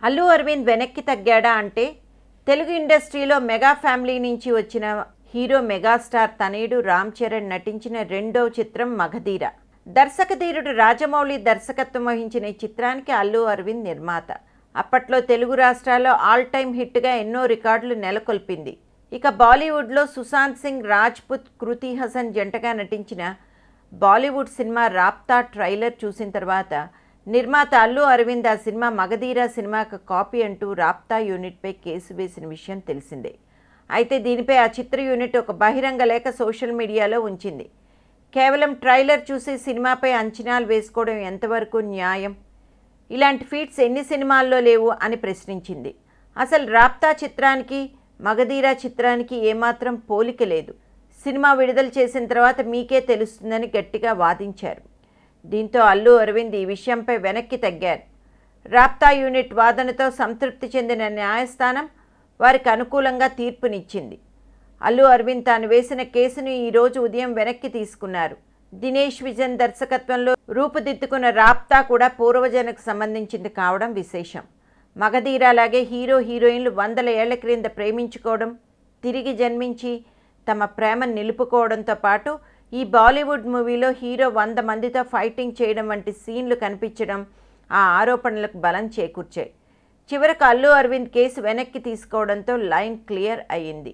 అల్లు అరవింద్ వెనక్కి తగ్గాడా అంటే తెలుగు ఇండస్ట్రీలో మెగా ఫ్యామిలీ నుంచి వచ్చిన హీరో మెగాస్టార్ తనయుడు రామ్ చరణ్ నటించిన రెండవ చిత్రం మగధీర. దర్శకధీరుడు రాజమౌళి దర్శకత్వం వహించిన ఈ చిత్రానికి అల్లు అరవింద్ నిర్మాత. అప్పట్లో తెలుగు రాష్ట్రాల్లో ఆల్ టైమ్ హిట్గా ఎన్నో రికార్డులు నెలకొల్పింది. ఇక బాలీవుడ్లో సుశాంత్ సింగ్ రాజ్పుత్, కృతి హాసన్ జంటగా నటించిన బాలీవుడ్ సినిమా రాబ్తా ట్రైలర్ చూసిన తర్వాత నిర్మాత అల్లు అరవింద్ ఆ సినిమా మగధీర సినిమాకు కాపీ అంటూ రాబ్తా యూనిట్పై కేసు వేసిన విషయం తెలిసిందే. అయితే దీనిపై ఆ చిత్ర యూనిట్ ఒక బహిరంగ లేఖ సోషల్ మీడియాలో ఉంచింది. కేవలం ట్రైలర్ చూసి సినిమాపై అంచనాలు వేసుకోవడం ఎంతవరకు న్యాయం? ఇలాంటి ఫీట్స్ ఎన్ని సినిమాల్లో లేవు అని ప్రశ్నించింది. అసలు రాబ్తా చిత్రానికి మగధీర చిత్రానికి ఏమాత్రం పోలిక లేదు. సినిమా విడుదల చేసిన తర్వాత మీకే తెలుస్తుందని గట్టిగా వాదించారు. దీంతో అల్లు అరవింద్ ఈ విషయంపై వెనక్కి తగ్గారు. రాబ్తా యూనిట్ వాదనతో సంతృప్తి చెందిన న్యాయస్థానం వారికి అనుకూలంగా తీర్పునిచ్చింది. అల్లు అరవింద్ తాను వేసిన కేసును ఈరోజు ఉదయం వెనక్కి తీసుకున్నారు. దినేష్ విజన్ దర్శకత్వంలో రూపుదిద్దుకున్న రాబ్తా కూడా పూర్వజనకు సంబంధించింది కావడం విశేషం. మగధీరలాగే హీరో హీరోయిన్లు వందల ఏళ్ల క్రింద ప్రేమించుకోవడం, తిరిగి జన్మించి తమ ప్రేమను నిలుపుకోవడంతో పాటు ఈ బాలీవుడ్ మూవీలో హీరో 100 మందితో ఫైటింగ్ చేయడం వంటి సీన్లు కనిపించడం ఆ ఆరోపణలకు బలం చేకూర్చాయి. చివరకు అల్లు అరవింద్ కేసు వెనక్కి తీసుకోవడంతో లైన్ క్లియర్ అయ్యింది.